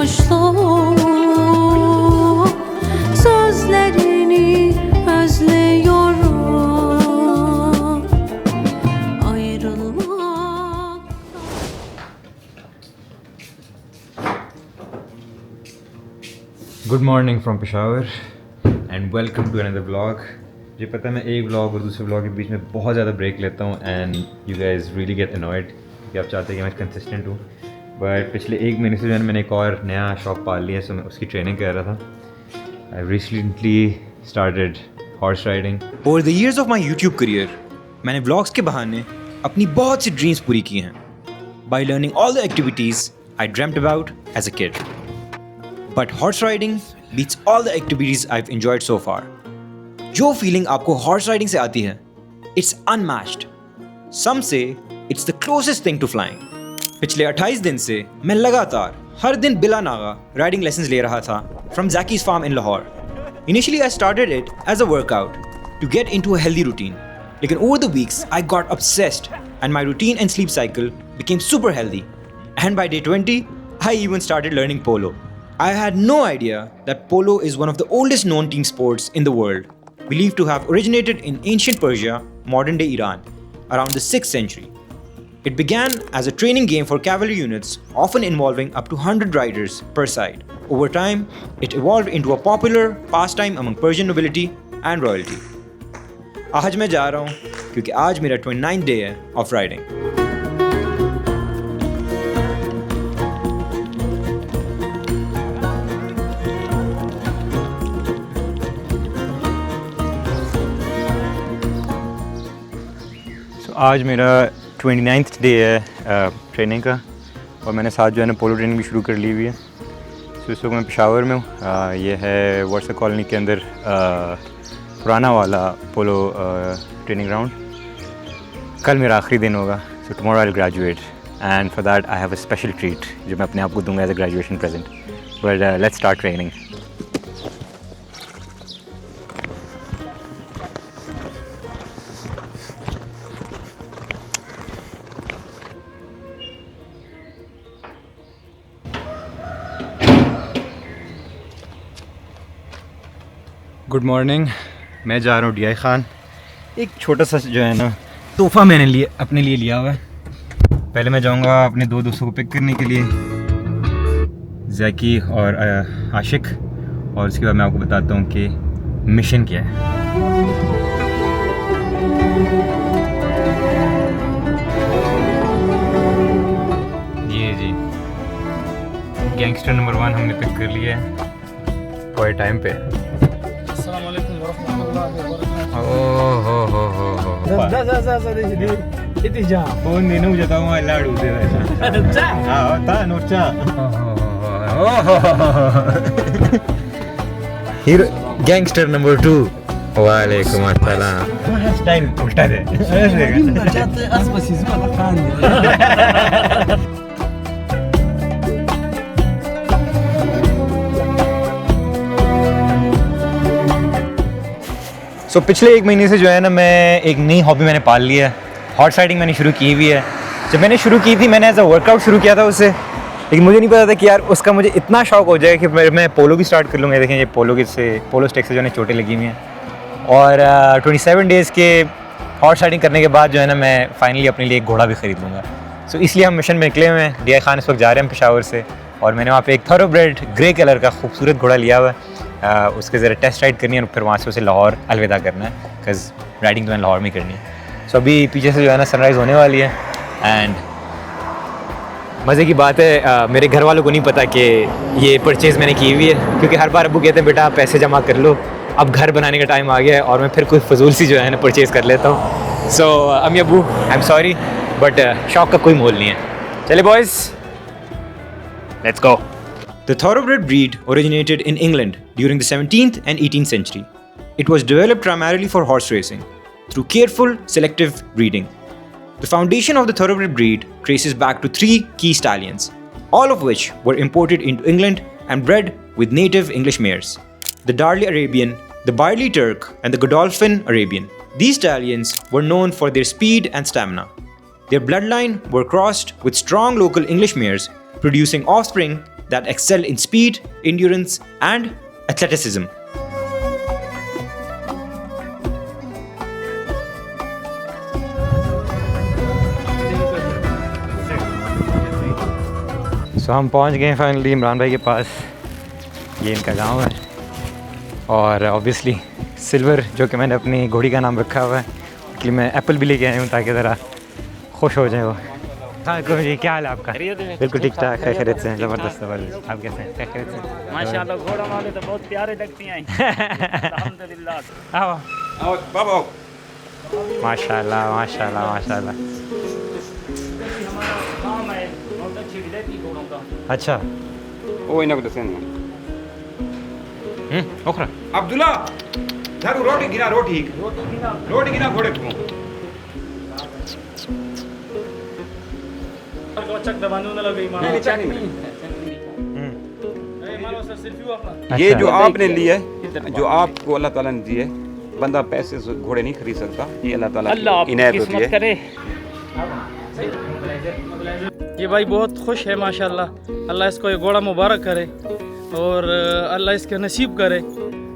boşluğu sözlerini özlüyorum ayrılmak. Good morning from Peshawar and welcome to another vlog. मुझे पता है मैं एक vlog और दूसरे vlog के बीच में बहुत ज़्यादा break लेता हूँ and you guys really get annoyed कि आप चाहते हैं कि मैं consistent हूँ, but पिछले एक महीने से जो है मैंने एक और नया शौक पाल लिया है, so मैं उसकी ट्रेनिंग कर रहा था. I recently started horse riding. Over the years of my YouTube career, मैंने vlogs के बहाने अपनी बहुत सी dreams पूरी की हैं by learning all the activities I dreamt about as a kid. But horse riding beats all the activities I've enjoyed so far. जो feeling आपको horse riding से आती है, it's unmatched. Some say it's the closest thing to flying. पिछले 28 दिन से मैं लगातार हर दिन बिला नागा riding lessons ले रहा था from Zaki's farm in Lahore. Initially I started it as a workout to get into a healthy routine. लेकिन over the weeks I got obsessed and my routine and sleep cycle became super healthy. And by day 20, I even started learning polo. I had no idea that polo is one of the oldest known team sports in the world, believed to have originated in ancient Persia, modern-day Iran, around the 6th century. It began as a training game for cavalry units, often involving up to 100 riders per side. Over time, it evolved into a popular pastime among Persian nobility and royalty. आज मैं जा रहा हूँ क्योंकि आज मेरा 29th day है of riding. आज मेरा 29th डे है ट्रेनिंग का और मैंने साथ जो है ना पोलो ट्रेनिंग भी शुरू कर ली हुई है. तो इस वक्त मैं पेशावर में हूँ. ये है वर्सा कॉलोनी के अंदर पुराना वाला पोलो ट्रेनिंग ग्राउंड. कल मेरा आखिरी दिन होगा. So tomorrow I will graduate and for that I have a special treat जो मैं अपने आप को दूंगा as a graduation present. But let's start training. Good morning. मैं जा रहा हूँ DI खान. एक छोटा सा जो है ना तोहफ़ा मैंने अपने लिए लिया हुआ है. पहले मैं जाऊँगा अपने दो दोस्तों को पिक करने के लिए, ज़ैकी और आशिक, और उसके बाद मैं आपको बताता हूँ कि मिशन क्या है. ये जी गैंगस्टर नंबर 1 हमने पिक कर लिया है कोई टाइम पे. फोन देना मुझे था वहाँ लाडू दे हीरो गैंगस्टर नंबर 2. वालेकुम अस्सलाम. स्टाइल उल्टा दे. सो पिछले एक महीने से जो है ना मैं एक नई हॉबी मैंने पाल लिया है. हॉर्स राइडिंग मैंने शुरू की हुई है. जब मैंने शुरू की थी मैंने एज अ वर्कआउट शुरू किया था उससे, लेकिन मुझे नहीं पता था कि यार उसका मुझे इतना शौक हो जाएगा कि मैं पोलो भी स्टार्ट कर लूँगा. देखें ये पोलो स्टिक से जो है चोटें लगी हुई हैं. और 27 डेज़ के हॉर्स राइडिंग करने के बाद जो है ना मैं फाइनली अपने लिए एक घोड़ा भी ख़रीद लूँगा. सो इसलिए हम मिशन में निकले हुए हैं. DI खान इस वक्त जा रहे हैं पेशावर से और मैंने वहाँ पे एक थोरोब्रेड ग्रे कलर का खूबसूरत घोड़ा लिया हुआ है. उसके ज़रा टेस्ट राइड करनी है और फिर वहाँ से उसे लाहौर अलविदा करना है, बिकॉज राइडिंग तो मैंने लाहौर में करनी है. सो अभी पीछे से जो है ना सनराइज़ होने वाली है. एंड मज़े की बात है मेरे घर वालों को नहीं पता कि ये परचेज़ मैंने की हुई है, क्योंकि हर बार अब्बू कहते हैं बेटा पैसे जमा कर लो, अब घर बनाने का टाइम आ गया है और मैं फिर कोई फजूल सी जो है ना परचेज़ कर लेता हूँ. सो अम्मी अब्बू आई एम सॉरी, बट शौक का कोई मोल नहीं है. चले boys, let's go. The thoroughbred breed originated in England during the 17th and 18th century. It was developed primarily for horse racing through careful, selective breeding. The foundation of the thoroughbred breed traces back to 3 key stallions, all of which were imported into England and bred with native English mares: the Darley Arabian, the Barley Turk, and the Godolphin Arabian. These stallions were known for their speed and stamina. Their bloodline were crossed with strong local English mares, producing offspring that excel in speed, endurance, and athleticism. सो हम पहुंच गए finally Imran भाई के पास। ये इनका गांव है और ऑब्वियसली सिल्वर जो कि मैंने अपनी घोड़ी का नाम रखा हुआ है, इसलिए मैं एप्पल भी लेके आया हूँ ताकि ज़रा खुश हो जाए वो। हाँ जी, क्या हाल है आपका? बिल्कुल ठीक ठाक, खैरियत से हैं, ज़बरदस्त ज़बरदस्त। आप कैसे हैं? खैरियत से? माशाल्लाह घोड़ा वाले तो बहुत प्यारे लगते हैं अल्हम्दुलिल्लाह। आओ आओ बाबा आओ। माशाल्लाह माशाल्लाह माशाल्लाह। हमारा काम है बहुत अच्छी विदेशी घोड़ों का। अच्छा ओ इनको दसेन ओखरा अब्दुल्ला झारू रोटी गिना रोटी गिना घोड़े को चक दबाने न लगे नहीं चानी में मानो सर सिर्फ यू अपना ये जो आपने लिया है, जो आपको अल्लाह ताला ने दिया है, बंदा पैसे से घोड़े नहीं खरीद सकता, ये अल्लाह ताला अल्लाह की इनायत होती किस्मत है। करे। ये भाई बहुत खुश है माशाल्लाह, अल्लाह इसको ये घोड़ा मुबारक करे और अल्लाह इसके नसीब करे।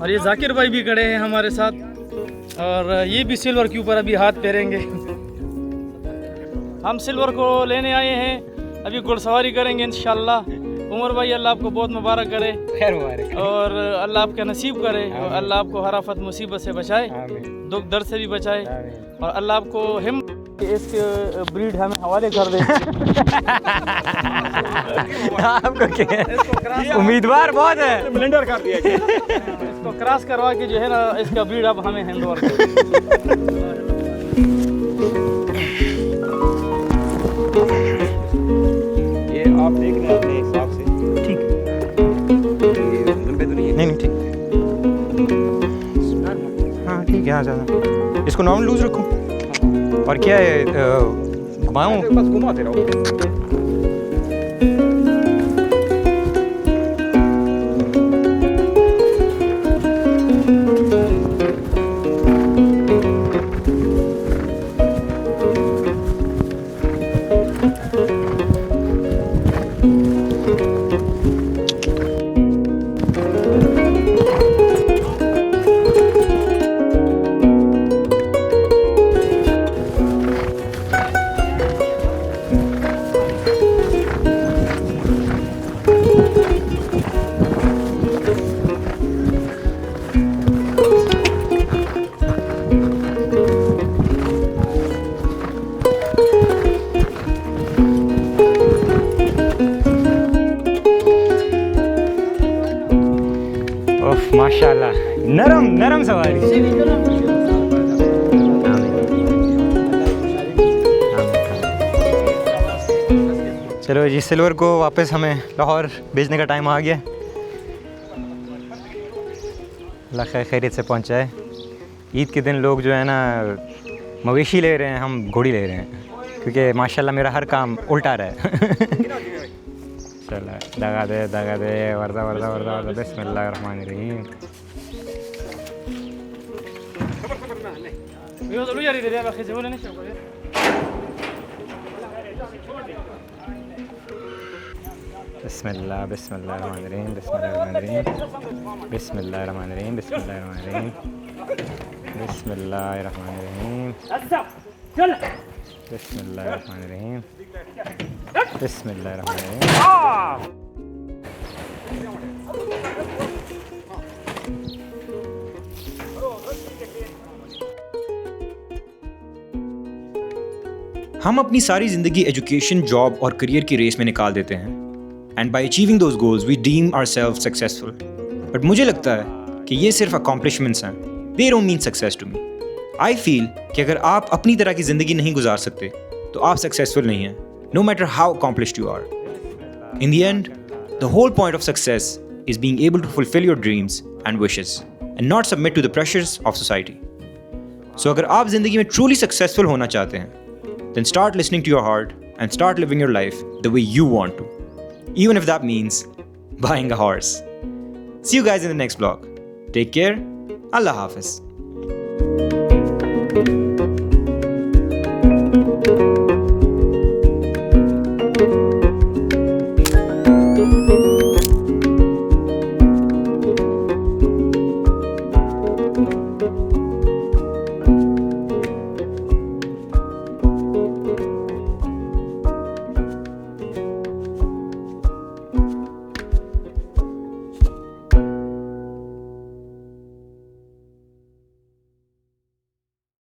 और ये जाकिर भाई भी खड़े हैं हमारे साथ और ये भी सिल्वर के ऊपर अभी हाथ फेरेंगे। हम सिल्वर को लेने आए हैं, अभी घुड़सवारी करेंगे इंशाल्लाह। उमर भाई अल्लाह आपको बहुत मुबारक करे, खैर मुबारक और अल्लाह आपका नसीब करे और अल्लाह आपको हर आफत मुसीबत से बचाए, दुख दर्द से भी बचाए और अल्लाह आपको इसके ब्रीड हमें हवाले कर दे। आपको क्या उम्मीदवार बहुत है। ब्लेंडर कर दिया है। इसको क्रॉस करवा के जो है ना इसका ब्रीड अब हमें हैंड ओवर कर। ये आप देख रहे हैं अपने हिसाब से, ठीक ये लंबे तो नहीं है। नहीं ठीक। हाँ ठीक है, हाँ ज़्यादा इसको नॉर्मल लूज रखूँ और क्या है घुमाऊँ? बस घुमाते रहो। माशाल्लाह, नरम नरम सवारी। चलो जी, सिल्वर को वापस हमें लाहौर भेजने का टाइम आ गया। अल्लाह खैर खैरियत से पहुंचाए। ईद के दिन लोग जो है ना मवेशी ले रहे हैं, हम घोड़ी ले रहे हैं, क्योंकि माशाल्लाह मेरा हर काम उल्टा रहा है। चलो दगा दे वर्दा वर्दा वर्दा वर्दा। बिस्मिल्लाहिर्रहमानिर्रहीम। बिस्मिल्लाह बिस्मिल्लाहिर्रहमानिर्रहीम बिस्मिल्लाहिर्रहमानिर्रहीम बिस्मिल्लाहिर्रहमानिर्रहीम बिस्मिल्लाहिर्रहमानिर्रहीम बिस्मिल्लाहिर्रहमानिर्रहीम बिस्मिल्लाहिर्रहमानिर्रहीम बिस्मिल्लाहिर्रहमानिर्रहीम। हम अपनी सारी जिंदगी एजुकेशन, जॉब और करियर की रेस में निकाल देते हैं and by achieving those goals we deem ourselves successful. But मुझे लगता है कि ये सिर्फ अकॉम्प्लिशमेंट्स हैं, they don't mean success to me. I feel कि अगर आप अपनी तरह की ज़िंदगी नहीं गुजार सकते तो आप सक्सेसफुल नहीं हैं, no matter how accomplished you are. In the end the whole point of success is being able to fulfill your dreams and wishes and not submit to the pressures of society. So अगर आप ज़िंदगी में truly successful होना चाहते हैं, then start listening to your heart and start living your life the way you want to, even if that means buying a horse. See you guys in the next vlog. Take care. Allah Hafiz.